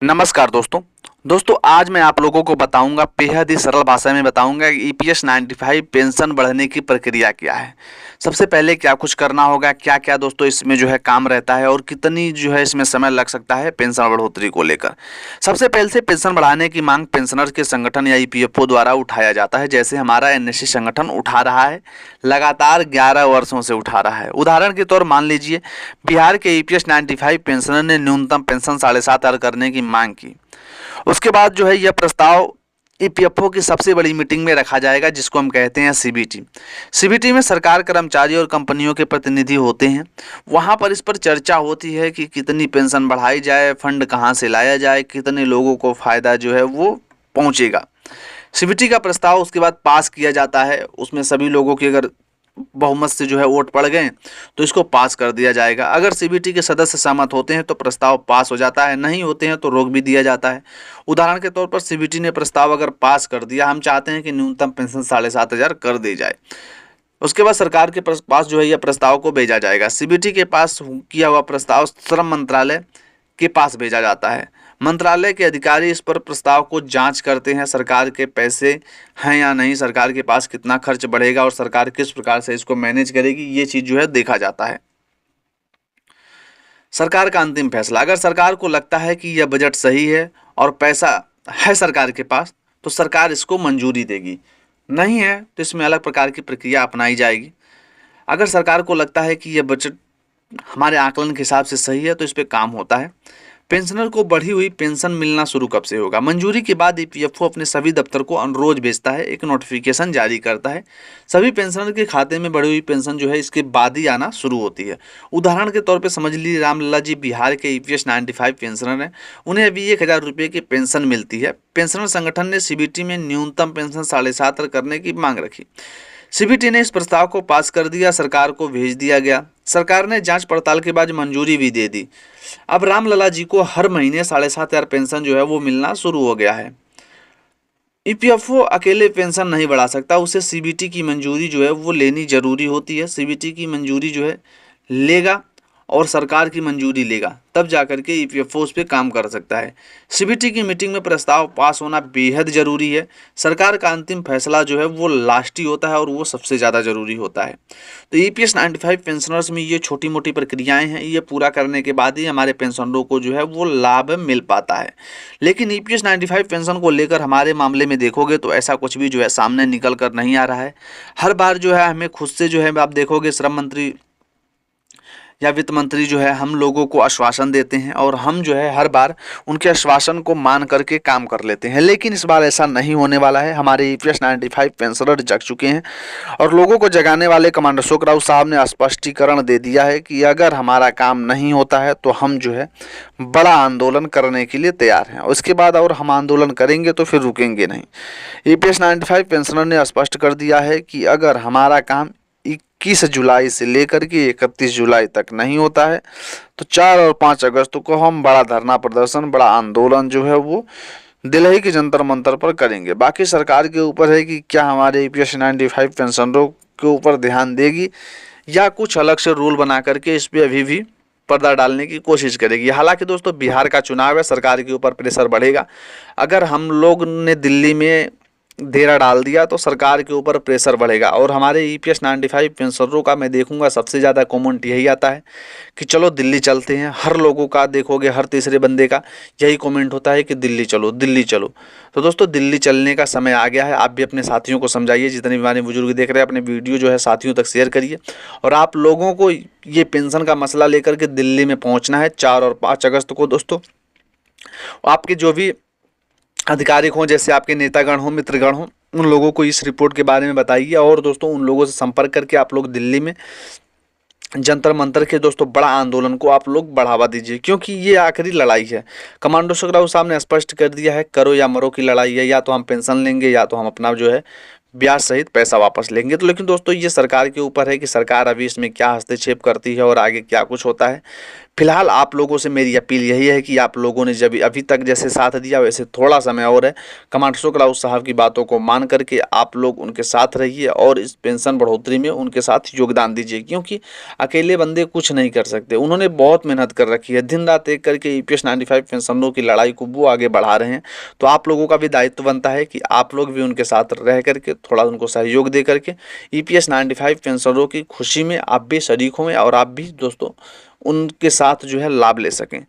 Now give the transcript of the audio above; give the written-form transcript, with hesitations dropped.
नमस्कार दोस्तों आज मैं आप लोगों को बताऊंगा, बेहद ही सरल भाषा में बताऊंगा ईपीएस 95 पेंशन बढ़ने की प्रक्रिया क्या है। सबसे पहले क्या कुछ करना होगा, क्या क्या दोस्तों इसमें जो है काम रहता है और कितनी जो है इसमें समय लग सकता है पेंशन बढ़ोतरी को लेकर। सबसे पहले से पेंशन बढ़ाने की मांग पेंशनर्स के संगठन या ईपीएफओ द्वारा उठाया जाता है। जैसे हमारा एनएससी संगठन उठा रहा है, लगातार 11 वर्षों से उठा रहा है। उदाहरण के तौर मान लीजिए, बिहार के ईपीएस 95 पेंशनर ने न्यूनतम पेंशन 7.5 करने की मांग की। उसके बाद जो है यह प्रस्ताव ईपीएफओ की सबसे बड़ी मीटिंग में रखा जाएगा, जिसको हम कहते हैं सीबीटी। सीबीटी में सरकार, कर्मचारी और कंपनियों के प्रतिनिधि होते हैं। वहां पर इस पर चर्चा होती है कि कितनी पेंशन बढ़ाई जाए, फंड कहां से लाया जाए, कितने लोगों को फायदा जो है वो पहुंचेगा। सीबीटी का प्रस्ताव उसके बाद पास किया जाता है। उसमें सभी लोगों की अगर बहुमत से जो है वोट पड़ गए तो इसको पास कर दिया जाएगा। अगर सीबीटी के सदस्य सहमत होते हैं तो प्रस्ताव पास हो जाता है, नहीं होते हैं तो रोक भी दिया जाता है। उदाहरण के तौर पर सीबीटी ने प्रस्ताव अगर पास कर दिया, हम चाहते हैं कि न्यूनतम पेंशन 7,500 कर दी जाए, उसके बाद सरकार के पास जो है यह प्रस्ताव को भेजा जाएगा। सीबीटी के पास किया हुआ प्रस्ताव श्रम मंत्रालय के पास भेजा जाता है। मंत्रालय के अधिकारी इस पर प्रस्ताव को जांच करते हैं, सरकार के पैसे हैं या नहीं, सरकार के पास कितना खर्च बढ़ेगा और सरकार किस प्रकार से इसको मैनेज करेगी, ये चीज जो है देखा जाता है। सरकार का अंतिम फैसला, अगर सरकार को लगता है कि यह बजट सही है और पैसा है सरकार के पास तो सरकार इसको मंजूरी देगी, नहीं है तो इसमें अलग प्रकार की प्रक्रिया अपनाई जाएगी। अगर सरकार को लगता है कि यह बजट हमारे आकलन के हिसाब से सही है तो इस पर काम होता है। पेंशनर को बढ़ी हुई पेंशन मिलना शुरू कब से होगा? मंजूरी के बाद ईपीएफओ अपने सभी दफ्तर को अनुरोध भेजता है, एक नोटिफिकेशन जारी करता है। सभी पेंशनर के खाते में बढ़ी हुई पेंशन जो है इसके बाद ही आना शुरू होती है। उदाहरण के तौर पे समझ लीजिए, रामलला जी बिहार के ईपीएस 95 पेंशनर हैं, उन्हें अभी 1,000 रुपये की पेंशन मिलती है। पेंशनर संगठन ने सीबीटी में न्यूनतम पेंशन 7.5 करने की मांग रखी। सीबीटी ने इस प्रस्ताव को पास कर दिया, सरकार को भेज दिया गया। सरकार ने जांच पड़ताल के बाद मंजूरी भी दे दी। अब रामलला जी को हर महीने 7,500 पेंशन जो है वो मिलना शुरू हो गया है। ईपीएफओ अकेले पेंशन नहीं बढ़ा सकता, उसे सीबीटी की मंजूरी जो है वो लेनी जरूरी होती है। सीबीटी की मंजूरी जो है लेगा और सरकार की मंजूरी लेगा, तब जाकर के ईपीएफओ उस पर काम कर सकता है। सीबीटी की मीटिंग में प्रस्ताव पास होना बेहद ज़रूरी है। सरकार का अंतिम फैसला जो है वो लास्ट ही होता है और वो सबसे ज़्यादा ज़रूरी होता है। तो ईपीएस 95 पेंशनर्स में ये छोटी मोटी प्रक्रियाएं हैं, ये पूरा करने के बाद ही हमारे पेंशनरों को जो है वो लाभ मिल पाता है। लेकिन ईपीएस 95 पेंशन को लेकर हमारे मामले में देखोगे तो ऐसा कुछ भी जो है सामने निकल कर नहीं आ रहा है। हर बार जो है हमें खुद से जो है आप देखोगे श्रम मंत्री या वित्त मंत्री जो है हम लोगों को आश्वासन देते हैं और हम जो है हर बार उनके आश्वासन को मान करके काम कर लेते हैं। लेकिन इस बार ऐसा नहीं होने वाला है। हमारे ईपीएस 95 पेंशनर जग चुके हैं और लोगों को जगाने वाले कमांडर अशोक राउत साहब ने स्पष्टीकरण दे दिया है कि अगर हमारा काम नहीं होता है तो हम जो है बड़ा आंदोलन करने के लिए तैयार हैं। उसके बाद और हम आंदोलन करेंगे तो फिर रुकेंगे नहीं। ईपीएस 95 पेंशनर ने स्पष्ट कर दिया है कि अगर हमारा काम 21 जुलाई से लेकर के 31 जुलाई तक नहीं होता है तो 4 और 5 अगस्त को हम बड़ा धरना प्रदर्शन, बड़ा आंदोलन जो है वो दिल्ली के जंतर मंतर पर करेंगे। बाकी सरकार के ऊपर है कि क्या हमारे ईपीएस 95 पेंशनरों के ऊपर ध्यान देगी या कुछ अलग से रूल बना करके इस पर अभी भी पर्दा डालने की कोशिश करेगी। हालांकि दोस्तों बिहार का चुनाव है, सरकार के ऊपर प्रेशर बढ़ेगा। अगर हम लोग ने दिल्ली में धेरा डाल दिया तो सरकार के ऊपर प्रेशर बढ़ेगा। और हमारे ईपीएस 95 पेंशनरों का मैं देखूंगा सबसे ज़्यादा कमेंट यही आता है कि चलो दिल्ली चलते हैं। हर लोगों का देखोगे, हर तीसरे बंदे का यही कमेंट होता है कि दिल्ली चलो, दिल्ली चलो। तो दोस्तों दिल्ली चलने का समय आ गया है। आप भी अपने साथियों को समझाइए, जितने भी हमारे बुजुर्ग देख रहे हैं अपने वीडियो जो है साथियों तक शेयर करिए। और आप लोगों को ये पेंशन का मसला लेकर के दिल्ली में पहुँचना है 4 और 5 अगस्त को। दोस्तों आपके जो भी अधिकारिक हों, जैसे आपके नेतागण हों, मित्रगण हों, उन लोगों को इस रिपोर्ट के बारे में बताइए। और दोस्तों उन लोगों से संपर्क करके आप लोग दिल्ली में जंतर मंतर के दोस्तों बड़ा आंदोलन को आप लोग बढ़ावा दीजिए, क्योंकि ये आखिरी लड़ाई है। कमांडो अशोक राउत साहब ने स्पष्ट कर दिया है, करो या मरो की लड़ाई है। या तो हम पेंशन लेंगे या तो हम अपना जो है ब्याज सहित पैसा वापस लेंगे। तो लेकिन दोस्तों ये सरकार के ऊपर है कि सरकार अभी इसमें क्या हस्तक्षेप करती है और आगे क्या कुछ होता है। फिलहाल आप लोगों से मेरी अपील यही है कि आप लोगों ने जब अभी तक जैसे साथ दिया वैसे थोड़ा समय और है, कमांडर अशोक राउत साहब की बातों को मान करके आप लोग उनके साथ रहिए और इस पेंशन बढ़ोतरी में उनके साथ योगदान दीजिए, क्योंकि अकेले बंदे कुछ नहीं कर सकते। उन्होंने बहुत मेहनत कर रखी है, दिन रात एक करके ईपीएस 95 पेंशनरों की लड़ाई को वो आगे बढ़ा रहे हैं। तो आप लोगों का भी दायित्व बनता है कि आप लोग भी उनके साथ रह करके थोड़ा उनको सहयोग दे करके ईपीएस 95 पेंशनरों की खुशी में आप भी शरीक हों और आप भी दोस्तों उनके साथ जो है लाभ ले सकें।